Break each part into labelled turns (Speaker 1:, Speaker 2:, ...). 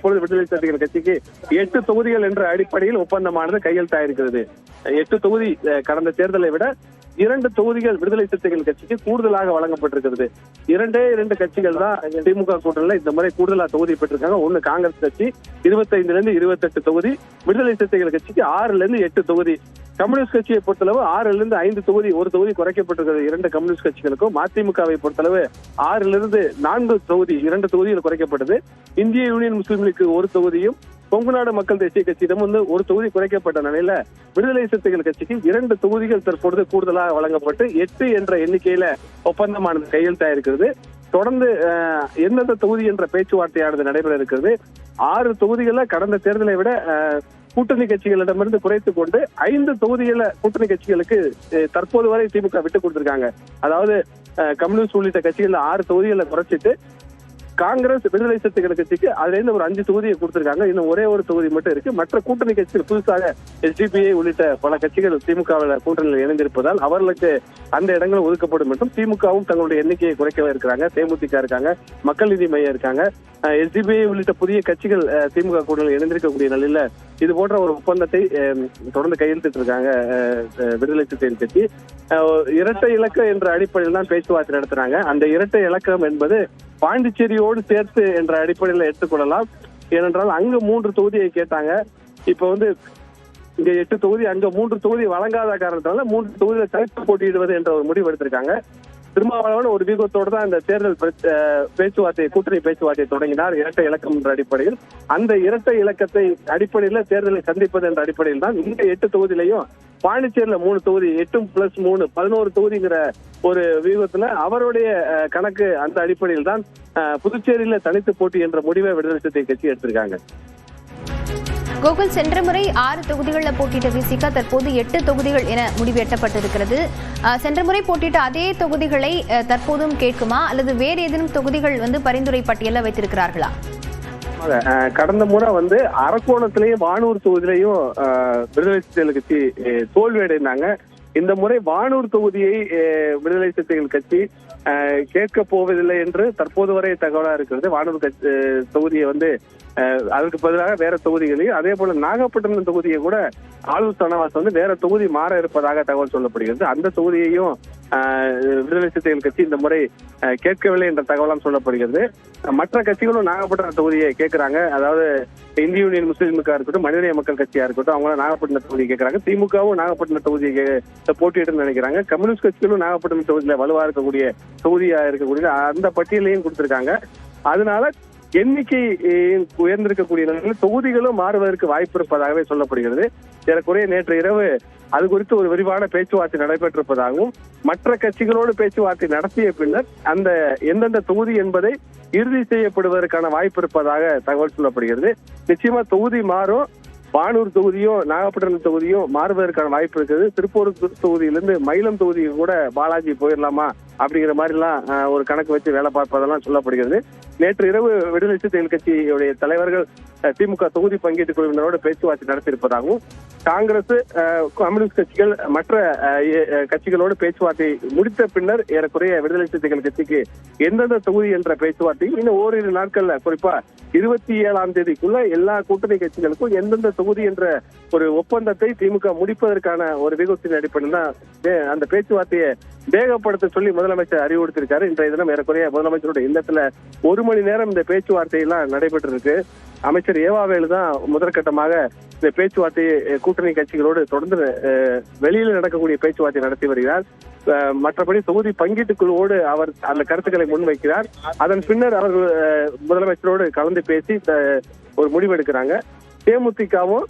Speaker 1: தற்பொழுது விடுதலை சிறுத்தைகள் கட்சிக்கு 8 தொகுதிகள் என்ற அடிப்படையில் ஒப்பந்தமானது கையெழுத்தாயிருக்கிறது. 8 தொகுதி கடந்த தேர்தலை விட 2 தொகுதிகள் விடுதலை சிறுத்தைகள் கட்சிக்கு கூடுதலாக வழங்கப்பட்டிருக்கிறது. 2 கட்சிகள் தான் திமுக கூட்டணியில இந்த முறை கூடுதலா தொகுதி பெற்றிருக்காங்க. ஒண்ணு காங்கிரஸ் கட்சி 25 28 தொகுதி, விடுதலை சிறுத்தைகள் கட்சிக்கு 6 8 தொகுதி. கம்யூனிஸ்ட் கட்சியை பொறுத்தளவு 6 5 தொகுதி, ஒரு தொகுதி குறைக்கப்பட்டிருக்கிறது 2 கம்யூனிஸ்ட் கட்சிகளுக்கும். மதிமுகவை பொறுத்தளவு 6 4 தொகுதி, 2 தொகுதிகள் குறைக்கப்பட்டது. இந்திய யூனியன் முஸ்லீம் லீக் 1 தொகுதியும், கொங்குநாடு மக்கள் தேசிய கட்சியிடம் ஒரு தொகுதி குறைக்கப்பட்ட நிலையில விடுதலை சிறுத்தைகள் கட்சிக்கு 2 தொகுதிகள் தற்பொழுது கூடுதலாக வழங்கப்பட்டு 8 என்ற எண்ணிக்கையில ஒப்பந்தமானது கையெழுத்தாயிருக்கிறது. தொடர்ந்து எந்தெந்த தொகுதி என்ற பேச்சுவார்த்தையானது நடைபெற இருக்கிறது. 6 தொகுதிகளை கடந்த தேர்தலை விட கூட்டணி கட்சிகளிடமிருந்து குறைத்துக் கொண்டு 5 தொகுதிகள கூட்டணி கட்சிகளுக்கு தற்போது வரை திமுக விட்டுக் கொடுத்திருக்காங்க. அதாவது கம்யூனிஸ்ட் உள்ளிட்ட கட்சிகள் 6 தொகுதிகளை குறைச்சிட்டு காங்கிரஸ் விடுதலை சிறுத்தைகள் கட்சிக்கு அதுல இருந்து ஒரு 5 தொகுதியை கொடுத்திருக்காங்க. இன்னும் ஒரே ஒரு தொகுதி மட்டும் இருக்கு. மற்ற கூட்டணி கட்சிகள் புதுசாக எஸ்டிபிஐ உள்ளிட்ட பல கட்சிகள் திமுகவில் கூட்டணியில் இணைந்திருப்பதால் அவர்களுக்கு அந்த இடங்கள் ஒதுக்கப்படும் என்றும் திமுகவும் தங்களுடைய எண்ணிக்கையை குறைக்கவே இருக்கிறாங்க. தேமுதிக இருக்காங்க, மக்கள் நீதி மையம் இருக்காங்க, எஸ்டிபிஐ உள்ளிட்ட புதிய கட்சிகள் திமுக கூட்டணியில் இணைந்திருக்கக்கூடிய நிலையில இது போன்ற ஒரு ஒப்பந்தத்தை தொடர்ந்து கையெழுத்திட்டு இருக்காங்க விடுதலை சிறுத்தைகள் கட்சி. இரட்டை இலக்கம் என்ற அடிப்படையில் தான் பேச்சுவார்த்தை நடத்துறாங்க. அந்த இரட்டை இலக்கம் என்பது பாண்டிச்சேரியோடு சேர்த்து என்ற அடிப்படையில் எடுத்துக்கொள்ளலாம். ஏனென்றால் அங்கு 3 தொகுதியை கேட்டாங்க. இப்ப இங்க 8 தொகுதி, அங்க 3 தொகுதி வழங்காத காரணத்தினால 3 தொகுதியில தனித்து போட்டியிடுவது என்ற ஒரு முடிவு எடுத்திருக்காங்க. திருமாவளவன் ஒரு வியூகத்தோடு தான் இந்த தேர்தல் பேச்சுவார்த்தையை கூட்டணி பேச்சுவார்த்தையை தொடங்கினார் இரட்டை இலக்கம் என்ற அடிப்படையில். அந்த இரட்டை இலக்கத்தை அடிப்படையில் தேர்தலை சந்திப்பது என்ற அடிப்படையில் தான் இந்த 8 தொகுதியிலையும் பாண்டிச்சேரியில 3 தொகுதி 8+3 11 தொகுதிங்கிற ஒரு வியூகத்துல அவருடைய கணக்கு அந்த அடிப்படையில் தான் புதுச்சேரியில தனித்து போட்டி என்ற முடிவை விடுதலை சிறுத்தை கட்சி எடுத்திருக்காங்க.
Speaker 2: கோகுல், சென்ற முறை 6 தொகுதிகளில் போட்டியிட்ட விசிக தற்போது 8 தொகுதிகள் என முடிவு எட்டப்பட்டிருக்கிறது. சென்ற முறை போட்டியிட்ட அதே தொகுதிகளை தற்போதும் கேட்குமா அல்லது வேறு ஏதேனும் தொகுதிகள் பரிந்துரை பட்டியலில் வைத்திருக்கிறார்களா?
Speaker 1: கடந்த முறை அரக்கோணத்திலையும் வானூர் தொகுதியிலையும் விடுதலை சிறுத்தைகள் கட்சி தோல்வி அடைந்தாங்க. இந்த முறை வானூர் தொகுதியை விடுதலை சிறுத்தைகள் கட்சி கேட்க போவதில்லை என்று தற்போது வரை தகவலா இருக்கிறது. வானூர் தொகுதியை அதற்கு பதிலாக வேற தொகுதிகளையும், அதே போல நாகப்பட்டினம் தொகுதியை கூட ஆளுநர் சனவாஸ் வேற தொகுதி மாற இருப்பதாக தகவல் சொல்லப்படுகிறது. அந்த தொகுதியையும் விடுதலை சிறுத்தைகள் கட்சி இந்த முறை கேட்கவில்லை என்ற தகவலாம் சொல்லப்படுகிறது. மற்ற கட்சிகளும் நாகப்பட்டினம் தொகுதியை கேட்கிறாங்க. அதாவது இந்திய யூனியன் முஸ்லீம் லீக்கா இருக்கட்டும், மனிதநேய மக்கள் கட்சியா இருக்கட்டும், அவங்க நாகப்பட்டினம் தொகுதியை கேட்கறாங்க. திமுகவும் நாகப்பட்டினம் தொகுதியை போட்டியிட்டு நினைக்கிறாங்க. கம்யூனிஸ்ட் கட்சிகளும் நாகப்பட்டினம் தொகுதியில வலுவா இருக்கக்கூடிய தொகுதியா இருக்கக்கூடிய அந்த பட்டியலையும் கொடுத்திருக்காங்க. அதனால எண்ணிக்கை உயர்ந்திருக்கக்கூடிய நிலையில் தொகுதிகளும் மாறுவதற்கு வாய்ப்பு இருப்பதாகவே சொல்லப்படுகிறது. ஏறக்குறைய நேற்று இரவு அது குறித்து ஒரு விரிவான பேச்சுவார்த்தை நடைபெற்றிருப்பதாகவும் மற்ற கட்சிகளோடு பேச்சுவார்த்தை நடத்திய பின்னர் அந்த எந்தெந்த தொகுதி என்பதை இறுதி செய்யப்படுவதற்கான வாய்ப்பு இருப்பதாக தகவல் சொல்லப்படுகிறது. நிச்சயமா தொகுதி மாறும். வானூர் தொகுதியும் நாகப்பட்டினம் தொகுதியும் மாறுவதற்கான வாய்ப்பு இருக்குது. திருப்பூர் தொகுதியிலிருந்து மயிலம் தொகுதிக்கு கூட பாலாஜி போயிடலாமா அப்படிங்கிற மாதிரி எல்லாம் ஒரு கணக்கு வச்சு வேலை பார்ப்பதெல்லாம் சொல்லப்படுகிறது. நேற்று இரவு விடுதலை சிறுத்தைகள் கட்சியுடைய தலைவர்கள் திமுக தொகுதி பங்கீட்டு குழுவினரோடு பேச்சுவார்த்தை நடத்தியிருப்பதாகவும் காங்கிரஸ், கம்யூனிஸ்ட் கட்சிகள் மற்ற கட்சிகளோடு பேச்சுவார்த்தை முடித்த பின்னர் ஏறக்குறைய விடுதலை சிறுத்தைகள் கட்சிக்கு எந்தெந்த தொகுதி என்ற பேச்சுவார்த்தை இன்னும் ஓரிரு நாட்கள்ல, குறிப்பா 27ஆம் தேதிக்குள்ள எல்லா கூட்டணி கட்சிகளுக்கும் எந்தெந்த தொகுதி என்ற ஒரு ஒப்பந்தத்தை திமுக முடிப்பதற்கான ஒரு வியூகத்தின் அடிப்படையில் தான் அந்த பேச்சுவார்த்தையை வேகப்படுத்த சொல்லி முதலமைச்சர் அறிவுறுத்திருக்காரு. இன்றைய தினம் ஏறக்குறைய முதலமைச்சருடைய இல்லத்துல 1 மணி நேரம் இந்த பேச்சுவார்த்தை எல்லாம் நடைபெற்று இருக்கு. அமைச்சர் ஏவாவேலு தான் முதற்கட்டமாக இந்த பேச்சுவார்த்தையை கூட்டணி கட்சிகளோடு தொடர்ந்து வெளியில நடக்கக்கூடிய பேச்சுவார்த்தை நடத்தி வருகிறார். மற்றபடி தொகுதி பங்கீட்டு குழுவோடு அவர் அந்த கருத்துக்களை முன்வைக்கிறார். அதன் பின்னர் அவர் முதலமைச்சரோடு கலந்து பேசி ஒரு முடிவெடுக்கிறாங்க. தேமுதிகவும்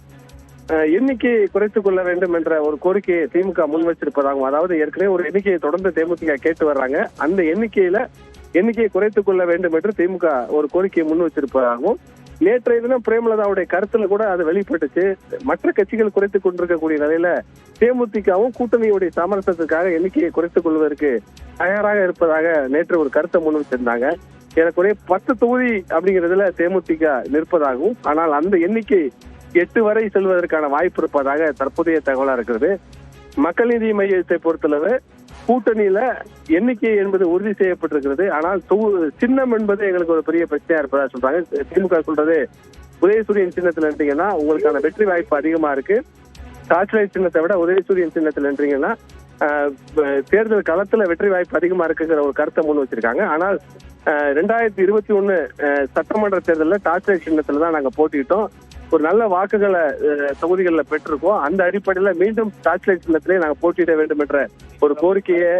Speaker 1: எண்ணிக்கையை குறைத்துக் கொள்ள வேண்டும் என்ற ஒரு கோரிக்கையை திமுக முன் வச்சிருப்பதாகவும், அதாவது ஏற்கனவே ஒரு எண்ணிக்கையை தொடர்ந்து தேமுதிக கேட்டு வர்றாங்க. அந்த எண்ணிக்கையை குறைத்துக் கொள்ள வேண்டும் என்று திமுக ஒரு கோரிக்கையை முன் வச்சிருப்பதாகவும், நேற்றைய தினம் பிரேமலதாவுடைய கருத்துல கூட அது வெளிப்பட்டுச்சு. மற்ற கட்சிகள் குறைத்துக் கொண்டிருக்கக்கூடிய நிலையில தேமுதிகவும் கூட்டணியுடைய சமரசத்துக்காக எண்ணிக்கையை குறைத்துக் கொள்வதற்கு தயாராக இருப்பதாக நேற்று ஒரு கருத்தை முன் வச்சிருந்தாங்க. ஏறக்குறைய 10 தொகுதி அப்படிங்கிறதுல தேமுதிக நிற்பதாகவும், ஆனால் அந்த எண்ணிக்கை 8 வரை செல்வதற்கான வாய்ப்பு இருப்பதாக தற்போதைய தகவலா இருக்கிறது. மக்கள் நீதி மையத்தை பொறுத்தளவு கூட்டணியில எண்ணிக்கை என்பது உறுதி செய்யப்பட்டிருக்கிறது. ஆனால் சின்னம் என்பது எங்களுக்கு ஒரு பெரிய பிரச்சனையா இருப்பதா சொல்றாங்க. திமுக சொல்றது உதயசூரியன் சின்னத்துல நின்றீங்கன்னா உங்களுக்கான வெற்றி வாய்ப்பு அதிகமா இருக்கு. டார்ச் லைட் சின்னத்தை விட உதயசூரியன் சின்னத்துல நின்றீங்கன்னா தேர்தல் களத்துல வெற்றி வாய்ப்பு அதிகமா இருக்குங்கிற ஒரு கருத்தை முன் வச்சிருக்காங்க. ஆனால் 2021 சட்டமன்ற தேர்தலில் டார்ச் லைட் சின்னத்துல தான் நாங்க போட்டிட்டோம். ஒரு நல்ல வாக்குகளை தொகுதிகளில் பெற்றிருக்கோம். அந்த அடிப்படையில மீண்டும் டார்ச் லைட் சின்னத்திலே நாங்க போட்டியிட வேண்டும் என்ற ஒரு கோரிக்கையை